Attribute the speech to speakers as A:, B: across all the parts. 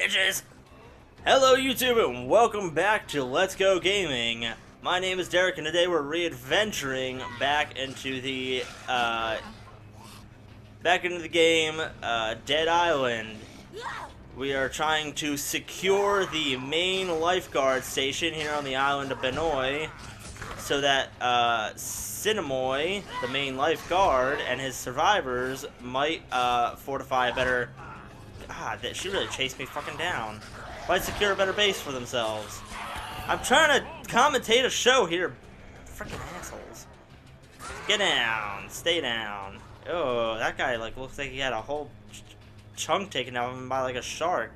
A: bitches! Hello YouTube and welcome back to Let's Go Gaming. My name is Derek and today we're re-adventuring back into the game Dead Island. We are trying to secure the main lifeguard station here on the island of Benoy so that Cinemoy, the main lifeguard, and his survivors might fortify a better... God, she really chased me fucking down. Might secure a better base for themselves. I'm trying to commentate a show here. Freaking assholes. Get down. Stay down. Oh, that guy looks like he had a whole chunk taken out of him by like a shark.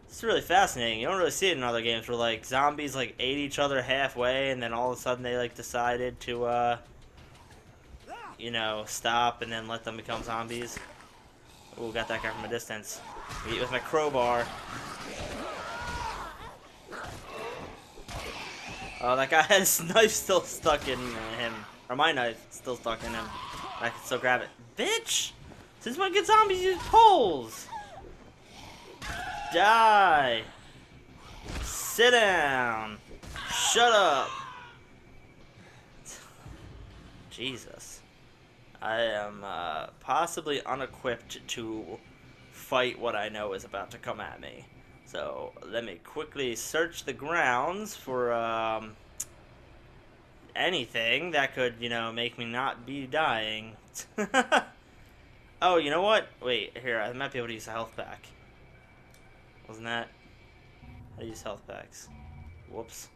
A: It's really fascinating. You don't really see it in other games where zombies ate each other halfway and then all of a sudden they decided to stop and then let them become zombies. Ooh, got that guy from a distance. Eat with my crowbar. Oh, that guy had his knife still stuck in him. Or my knife still stuck in him. I can still grab it. Bitch! Since when can zombies use poles? Die! Sit down! Shut up! Jesus. I am possibly unequipped to fight what I know is about to come at me. So let me quickly search the grounds for anything that could, make me not be dying. Oh, you know what? Wait, here, I might be able to use a health pack. Wasn't that? How to use health packs. Whoops.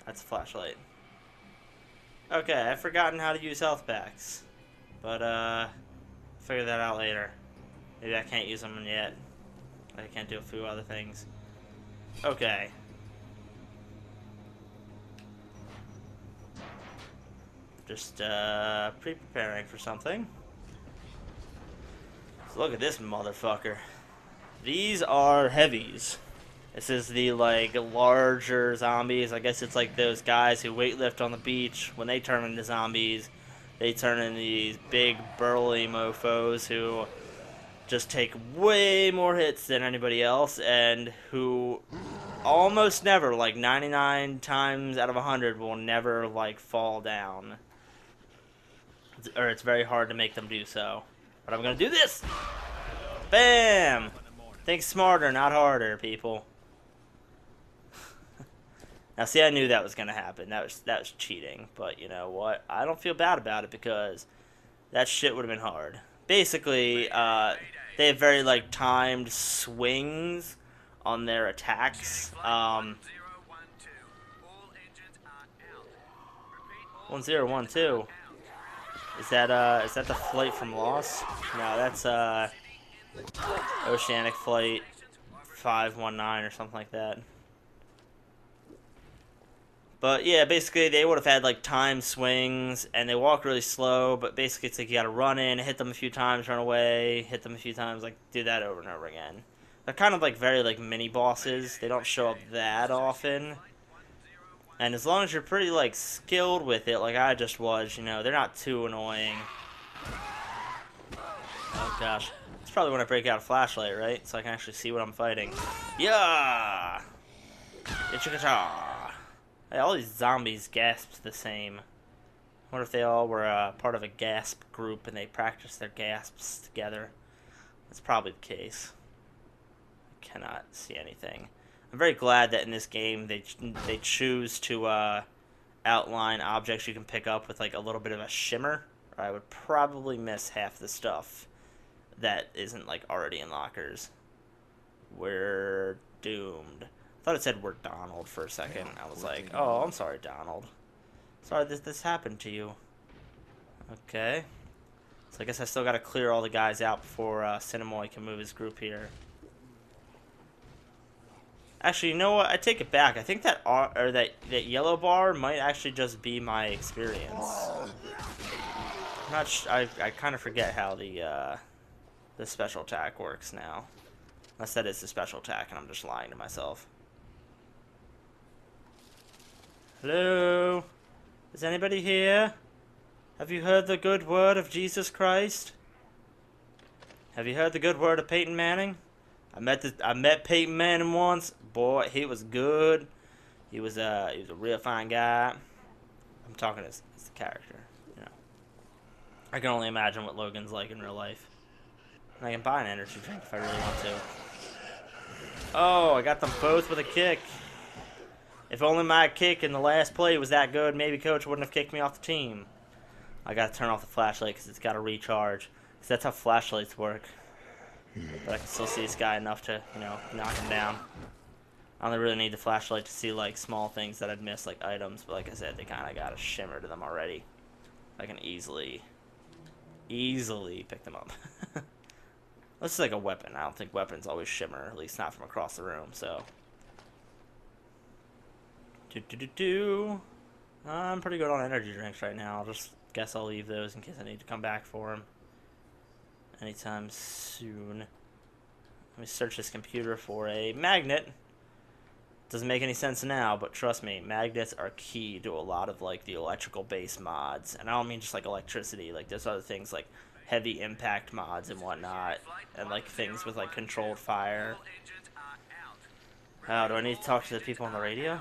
A: That's a flashlight. Okay, I've forgotten how to use health packs. But, figure that out later. Maybe I can't use them yet. I can't do a few other things. Okay. Just, pre-preparing for something. So look at this motherfucker. These are heavies. This is the, larger zombies. I guess it's like those guys who weightlift on the beach. When they turn into zombies, they turn into these big, burly mofos who just take way more hits than anybody else and who almost never, 99 times out of 100, will never, fall down. Or it's very hard to make them do so. But I'm gonna do this! Bam! Think smarter, not harder, people. Now, see, I knew that was gonna happen. That was cheating. But you know what? I don't feel bad about it because that shit would have been hard. Basically, they have very timed swings on their attacks. 1012. Is that the flight from Lost? No, that's Oceanic Flight 519 or something like that. But yeah, basically they would have had time swings and they walk really slow, but basically it's you gotta run in, hit them a few times, run away, hit them a few times, do that over and over again. They're kind of very mini bosses. They don't show up that often. And as long as you're pretty skilled with it, like I just was, they're not too annoying. Oh gosh. It's probably when I break out a flashlight, right? So I can actually see what I'm fighting. Yeah! Get your guitar! Hey, all these zombies gasped the same. I wonder if they all were part of a gasp group and they practiced their gasps together. That's probably the case. I cannot see anything. I'm very glad that in this game they choose to outline objects you can pick up with a little bit of a shimmer. Or I would probably miss half the stuff that isn't already in lockers. We're doomed. I thought it said we're Donald for a second. I was like, oh, I'm sorry, Donald. Sorry this happened to you. Okay. So I guess I still gotta clear all the guys out before Cinemoy can move his group here. Actually, you know what? I take it back. I think that yellow bar might actually just be my experience. I'm not I kind of forget how the special attack works now. Unless that is the special attack and I'm just lying to myself. Hello? Is anybody here? Have you heard the good word of Jesus Christ? Have you heard the good word of Peyton Manning? I met Peyton Manning once. Boy, he was good. He was a real fine guy. I'm talking as the character, you know. I can only imagine what Logan's like in real life. And I can buy an energy drink if I really want to. Oh, I got them both with a kick. If only my kick in the last play was that good, maybe Coach wouldn't have kicked me off the team. I gotta turn off the flashlight because it's gotta recharge. Because that's how flashlights work. But I can still see this guy enough to, you know, knock him down. I only really need the flashlight to see, like, small things that I'd miss, like items. But like I said, they kind of got a shimmer to them already. I can easily pick them up. This is like a weapon. I don't think weapons always shimmer, at least not from across the room, so. I'm pretty good on energy drinks right now. I'll just guess I'll leave those in case I need to come back for them anytime soon. Let me search this computer for a magnet. Doesn't make any sense now, but trust me, magnets are key to a lot of like the electrical based mods. And I don't mean just like electricity, like there's other things like heavy impact mods and whatnot, and like things with like controlled fire. Oh, do I need to talk to the people on the radio?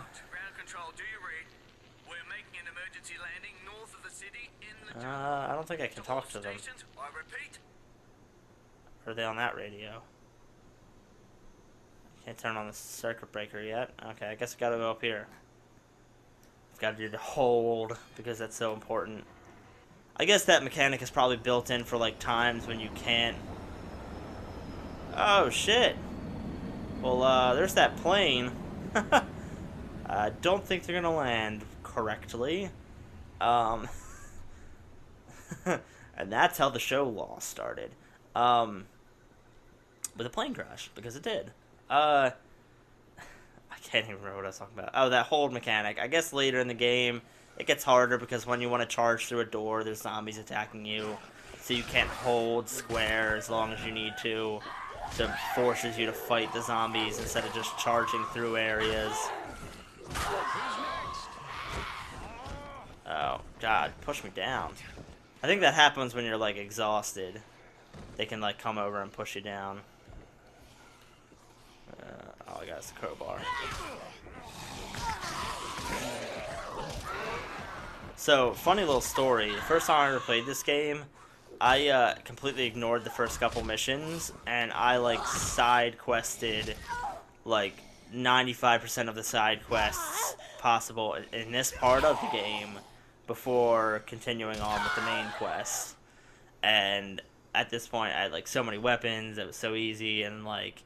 A: I don't think I can talk to them. Are they on that radio? Can't turn on the circuit breaker yet. Okay, I guess I gotta go up here. I've gotta do the hold because that's so important. I guess that mechanic is probably built in for like times when you can't. Oh shit. Well, there's that plane. I don't think they're gonna land correctly. And that's how the show law started. With a plane crash, because it did. I can't even remember what I was talking about. Oh, that hold mechanic. I guess later in the game, it gets harder because when you want to charge through a door, there's zombies attacking you. So you can't hold square as long as you need to. So it forces you to fight the zombies instead of just charging through areas. Oh, God, push me down. I think that happens when you're, like, exhausted. They can, like, come over and push you down. Oh, I got a crowbar. So, funny little story. The first time I ever played this game, I completely ignored the first couple missions, and I, like, side quested, like, 95% of the side quests possible in this part of the game before continuing on with the main quest. And at this point, I had, like, so many weapons, it was so easy, and, like,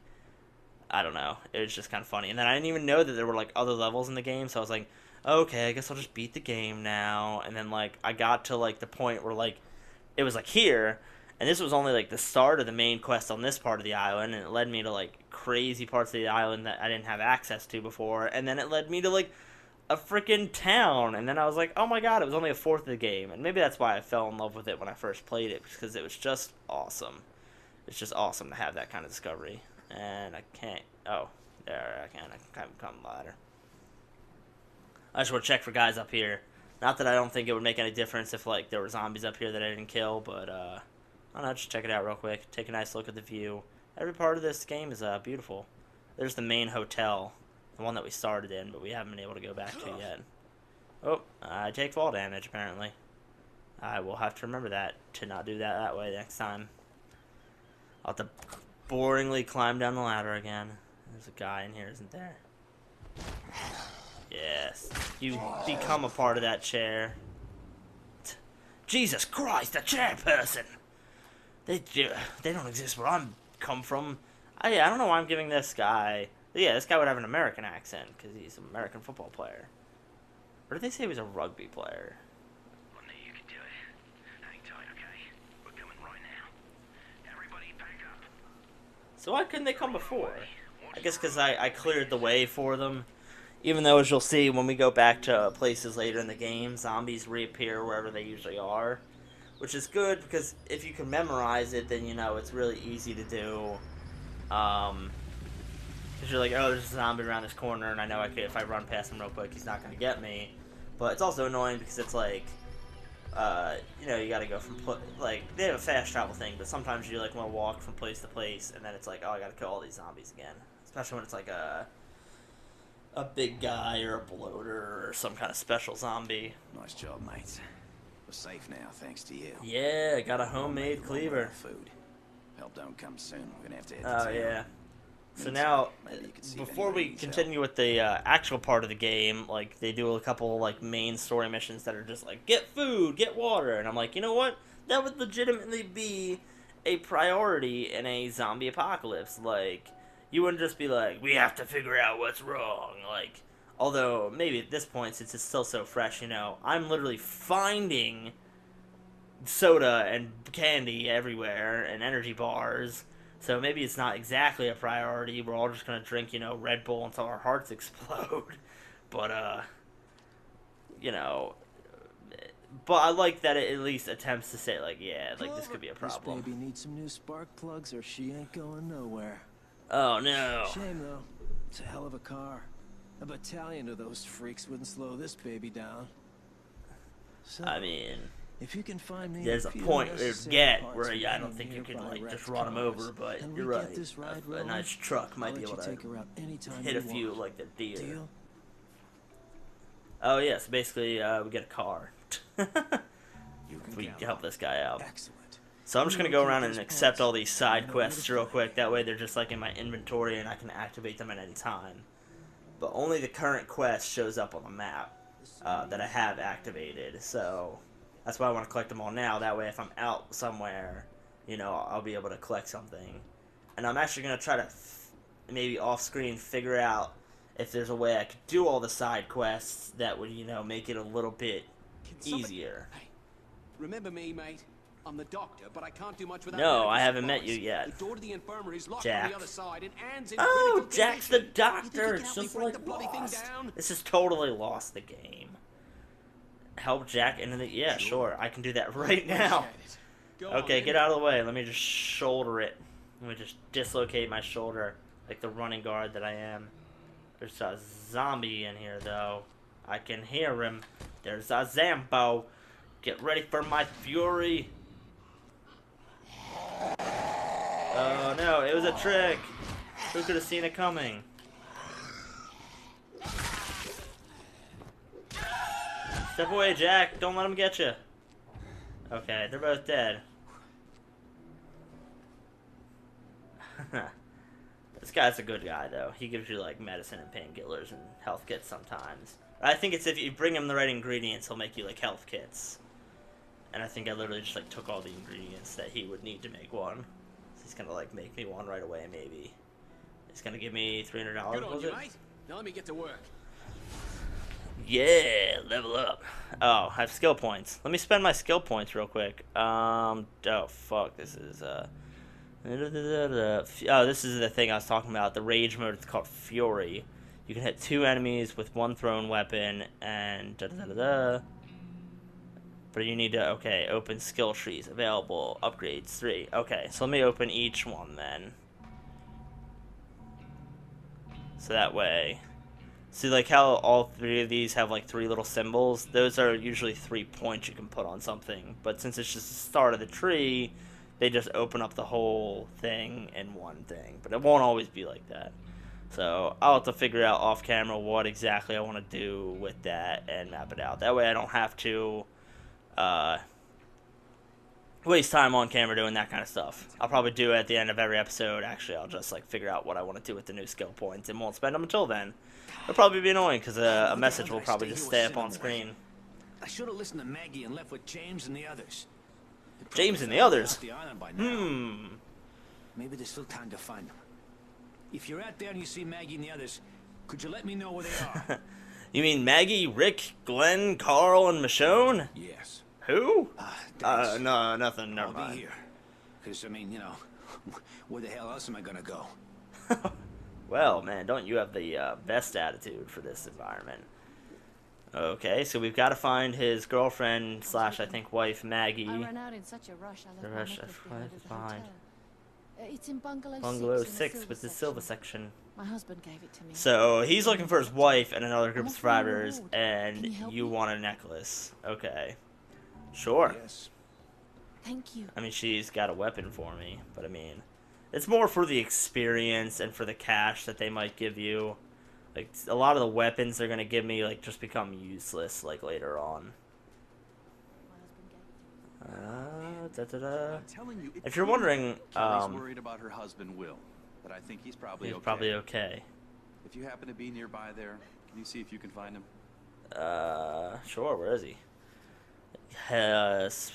A: I don't know, it was just kind of funny. And then I didn't even know that there were, like, other levels in the game, so I was like, okay, I guess I'll just beat the game now. And then, like, I got to, like, the point where, like, it was, like, here, and this was only, like, the start of the main quest on this part of the island, and it led me to, like, crazy parts of the island that I didn't have access to before, and then it led me to, like, a freaking town, and then I was like, oh my god, it was only a fourth of the game, and maybe that's why I fell in love with it when I first played it, because it was just awesome. It's just awesome to have that kind of discovery. And I can't, oh, there, I can climb the ladder. I just want to check for guys up here. Not that I don't think it would make any difference if, like, there were zombies up here that I didn't kill, but, I don't know, just check it out real quick. Take a nice look at the view. Every part of this game is, beautiful. There's the main hotel, the one that we started in, but we haven't been able to go back to yet. Oh, I take fall damage, apparently. I will have to remember that, to not do that way next time. I'll have to boringly climb down the ladder again. There's a guy in here, isn't there? Yes. You become a part of that chair. Jesus Christ, a chairperson! They don't exist where I'm come from. I don't know why I'm giving this guy... Yeah, this guy would have an American accent, because he's an American football player. Or did they say he was a rugby player?
B: Well, you can do it. Hang tight, okay? We're coming right now. Everybody pack up.
A: So why couldn't they come before? I guess because I cleared the way for them. Even though, as you'll see, when we go back to places later in the game, zombies reappear wherever they usually are. Which is good, because if you can memorize it, then, you know, it's really easy to do. Because you're like, oh, there's a zombie around this corner, and I know if I run past him real quick, he's not going to get me. But it's also annoying because it's like, you know, you gotta go from like they have a fast travel thing, but sometimes you like want to walk from place to place, and then it's like, oh, I gotta kill all these zombies again. Especially when it's like a big guy or a bloater or some kind of special zombie.
C: Nice job, mates. We're safe now, thanks to you.
A: Yeah, got a homemade
C: Maybe
A: cleaver.
C: one more food. Help don't come soon. We're gonna have to head to
A: Oh
C: town.
A: yeah. So now,
C: Maybe you can see if
A: before we
C: anybody needs
A: continue with the actual part of the game, like they do a couple like main story missions that are just like get food, get water, and I'm like, you know what? That would legitimately be a priority in a zombie apocalypse. Like, you wouldn't just be like, we have to figure out what's wrong. Like, although maybe at this point, since it's still so fresh, you know, I'm literally finding soda and candy everywhere and energy bars. So maybe it's not exactly a priority. We're all just gonna drink, you know, Red Bull until our hearts explode. But you know, but I like that it at least attempts to say like, yeah, like this could be a problem.
D: This baby needs some new spark plugs or she ain't going nowhere.
A: Oh no.
D: Shame though. It's a hell of a car. A battalion of those freaks wouldn't slow this baby down. So,
A: I mean,
D: if you can find me
A: there's a
D: few
A: point where
D: necessary
A: get
D: parts
A: where
D: for
A: I
D: any
A: don't think you can
D: nearby
A: like just
D: wrecked
A: run them
D: cars,
A: over, but
D: and
A: you're
D: we get
A: right.
D: this ride
A: A
D: rolling,
A: nice truck
D: I'll
A: might be
D: let
A: able
D: you
A: to
D: take her out anytime
A: hit
D: you
A: a few
D: want.
A: like the deer.
D: Deal?
A: Oh yeah, so basically we get a car.
C: You can
A: We
C: count
A: help
C: on
A: this guy out.
D: Excellent.
A: So I'm just gonna go around and accept all these side quests real quick. That way they're just like in my inventory and I can activate them at any time. But only the current quest shows up on the map that I have activated. So that's why I want to collect them all now. That way if I'm out somewhere, you know, I'll be able to collect something. And I'm actually gonna try to maybe off screen figure out if there's a way I could do all the side quests that would, you know, make it a little bit easier.
E: Hey, remember me, mate? I'm the doctor, but I can't do much without
A: No,
E: medical
A: I haven't met
E: supplies.
A: you yet.
E: The door to the infirmary is locked
A: Jack.
E: on the other side, and Anne's in
A: Oh,
E: critical
A: Jack's the
E: condition.
A: doctor.
E: You
A: It's
E: think you
A: just
E: can help me break
A: like
E: the bloody thing
A: Lost.
E: down?
A: This is totally Lost the game. Help Jack into the... Yeah, sure. I can do that right now.
E: Go on,
A: Okay,
E: then.
A: get out of the way. Let me just shoulder it. Let me just dislocate my shoulder like the running guard that I am. There's a zombie in here, though. I can hear him. There's a Zambo. Get ready for my fury. Oh, no. It was a trick. Who could have seen it coming? Step away, Jack. Don't let him get you. Okay, they're both dead. This guy's a good guy, though. He gives you, like, medicine and painkillers and health kits sometimes. I think it's if you bring him the right ingredients, he'll make you, like, health kits. And I think I literally just, like, took all the ingredients that he would need to make one. So he's gonna, like, make me one right away, maybe. He's gonna give me $300,
E: Good on
A: was
E: you,
A: it?
E: mate. Now let me get to work.
A: Yeah, level up. Oh, I have skill points. Let me spend my skill points real quick. Oh, fuck, this is, oh, this is the thing I was talking about. The rage mode, it's called Fury. You can hit 2 enemies with 1 thrown weapon, and But you need to, okay, open skill trees. Available, upgrades 3. Okay, so let me open each one then. So that way... See, like how all 3 of these have like 3 little symbols? Those are usually 3 points you can put on something. But since it's just the start of the tree, they just open up the whole thing in one thing. But it won't always be like that. So I'll have to figure out off camera what exactly I want to do with that and map it out. That way I don't have to waste time on camera doing that kind of stuff. I'll probably do it at the end of every episode. Actually, I'll just like figure out what I want to do with the new skill points and won't spend them until then. It'll probably be annoying because a message will probably just stay up on screen.
C: I should have listened to Maggie and left with James and the others.
A: James and the others?
C: The island by now.
D: Maybe there's still time to find them.
C: If you're out there and you see Maggie and the others, could you let me know where they are?
A: You mean Maggie, Rick, Glenn, Carl, and Michonne?
C: Yes.
A: Who?
C: Thanks.
A: No, nothing. Never
C: I'll
A: mind.
C: be here. Because, I mean, you know, where the hell else am I gonna go?
A: Well, man, don't you have the best attitude for this environment? Okay, so we've got to find his girlfriend slash, I think, wife, Maggie.
F: I ran out in such a rush. I
A: The
F: left my
A: rush
F: necklace
A: I
F: behind
A: left
F: at the
A: behind.
F: hotel. It's in bungalow,
A: Bungalow
F: 6 in
A: 6 with the silver section.
F: My husband gave it to me.
A: So he's looking for his wife and another group of
F: I'm offering a
A: survivors,
F: reward. Can
A: and
F: you help
A: you
F: me?
A: want a necklace. Okay. Sure.
D: Yes.
F: Thank you.
A: I mean, she's got a weapon for me, but I mean, it's more for the experience and for the cash that they might give you. Like, a lot of the weapons they're gonna give me, like, just become useless, like, later on.
B: I'm telling you,
A: If you're wondering,
B: Kelly's worried about her husband Will, but I think he's probably
A: he's
B: okay.
A: probably okay.
B: If you happen to be nearby there, can you see if you can find him?
A: Sure, where is he? Has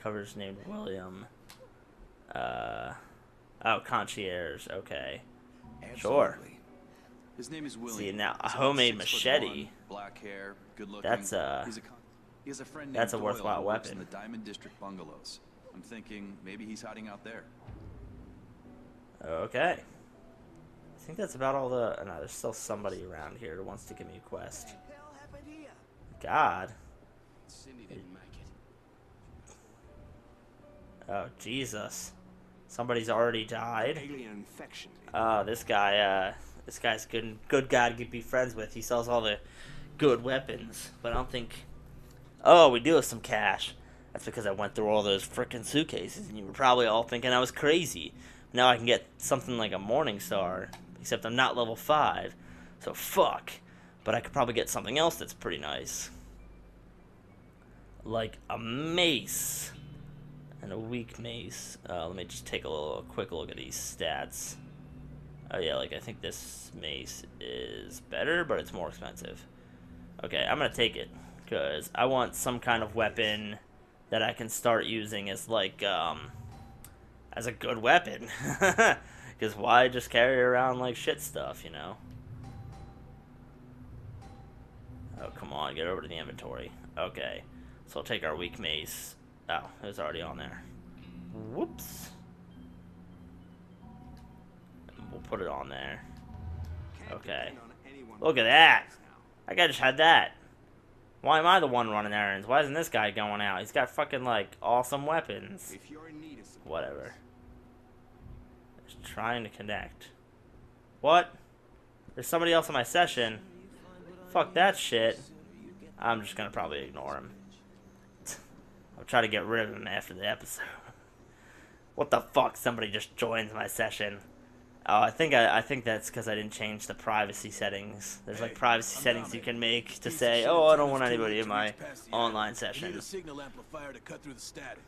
A: cover's named William. Oh, concierge, okay. Sure.
B: Absolutely. His name is William.
A: See, now, a
B: He's about
A: homemade
B: 6'1",
A: machete.
B: black hair, good looking.
A: That's,
B: He has a friend named
A: that's a
B: Doyle
A: worthwhile
B: who works
A: weapon.
B: in the Diamond District bungalows. I'm thinking maybe he's hiding out there.
A: Okay. I think that's about all the... No, there's still somebody around here who wants to give me a quest.
E: What the hell happened here?
A: God.
E: Cindy didn't make it.
A: Oh, Jesus. Somebody's already died.
E: Alien infection.
A: Oh, this guy's good guy to be friends with. He sells all the good weapons, but I don't think... Oh, we do have some cash. That's because I went through all those frickin' suitcases, and you were probably all thinking I was crazy. Now I can get something like a Morning Star, except I'm not level 5, so fuck. But I could probably get something else that's pretty nice. Like a mace. And a weak mace. Let me just take a quick look at these stats. Oh yeah, like I think this mace is better, but it's more expensive. Okay, I'm gonna take it, because I want some kind of weapon that I can start using as like, as a good weapon. Because why just carry around like shit stuff, you know? Oh, come on, get over to the inventory. Okay, so I'll take our weak mace. Oh, it was already on there. Whoops. We'll put it on there. Okay. Look at that. That guy just had that. Why am I the one running errands? Why isn't this guy going out? He's got fucking, like, awesome weapons.
E: If you're in need of some
A: Whatever. Just trying to connect. What? There's somebody else in my session. Fuck that shit. I'm just gonna probably ignore him. I'll try to get rid of him after the episode. What the fuck? Somebody just joins my session. Oh, I think that's because I didn't change the privacy settings. There's like privacy settings you can make to say, oh, I don't want anybody in my online
D: I need
A: session.
D: a signal amplifier to cut through the static.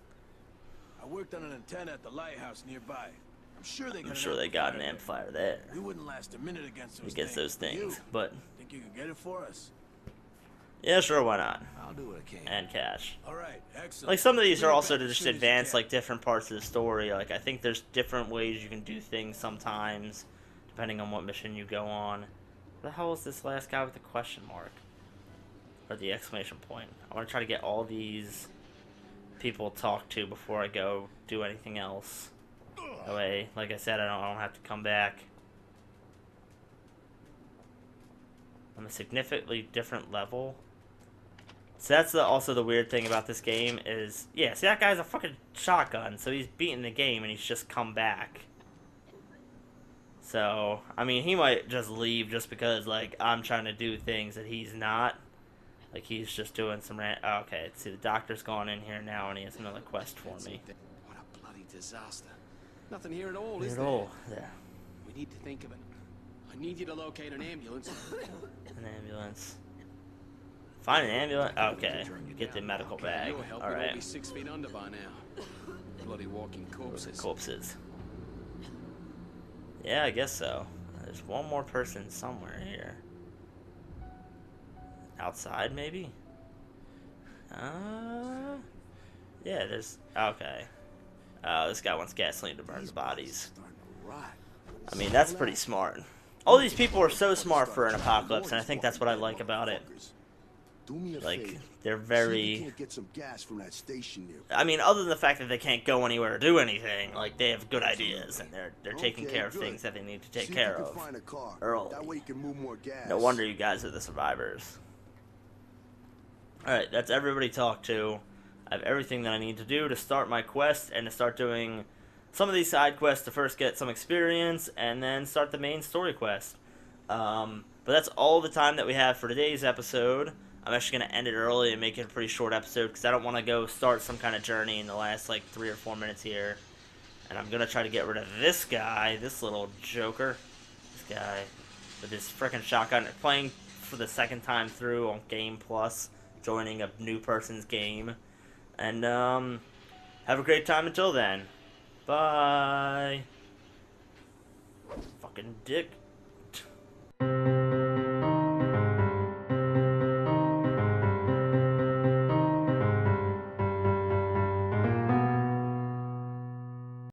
D: I worked on an antenna at the lighthouse nearby. I'm sure they got
A: an amplifier there
D: We wouldn't last a minute against
A: those things, but
D: Think you can get it for us?
A: yeah, sure, why not?
D: I'll do what I can.
A: And cash.
D: All right, excellent.
A: Like, some of these are
D: Bring it
A: also
D: back
A: to
D: as
A: just
D: soon as you
A: advance,
D: can.
A: like, different parts of the story. Like, I think there's different ways you can do things sometimes, depending on what mission you go on. What the hell is this last guy with the question mark? Or the exclamation point? I want to try to get all these people to talk to before I go do anything else. That way, like I said, I don't have to come back. I'm a significantly different level. So that's also the weird thing about this game is, yeah, see, that guy's a fucking shotgun, so he's beating the game and he's just come back. So, I mean, he might just leave just because, like, I'm trying to do things that he's not. Like, he's just doing some oh, okay, see, the doctor's gone in here now and he has another quest for me.
E: What a bloody disaster. Nothing here at all,
A: At
E: is there?
A: all, yeah.
E: We need to think of it. I need you to locate an ambulance.
A: An ambulance. Find an ambulance? Okay. Get the medical bag.
E: Your help, we'd all be
A: Alright.
E: 6 feet under by now. Bloody walking corpses.
A: Corpses. Yeah, I guess so. There's one more person somewhere here. Outside, maybe? Yeah, there's... Okay. This guy wants gasoline to burn the bodies. I mean, that's pretty smart. All these people are so smart for an apocalypse, and I think that's what I like about it.
G: Do me a
A: Like,
G: favor.
A: they're
G: See if
A: very...
G: you can't get some gas from that station there.
A: I mean, other than the fact that they can't go anywhere or do anything, like, they have good ideas, and they're taking
G: Okay,
A: care of
G: good.
A: things that they need to take
G: See if
A: care
G: you can
A: of
G: find a car.
A: early.
G: That way you can move more gas.
A: No wonder you guys are the survivors. Alright, that's everybody talked to. I have everything that I need to do to start my quest and to start doing some of these side quests to first get some experience and then start the main story quest. But that's all the time that we have for today's episode. I'm actually going to end it early and make it a pretty short episode because I don't want to go start some kind of journey in the last, like, 3 or 4 minutes here. And I'm going to try to get rid of this guy, this little joker. This guy with his frickin' shotgun. Playing for the second time through on Game Plus. Joining a new person's game. And, have a great time until then. Bye. Fucking dick.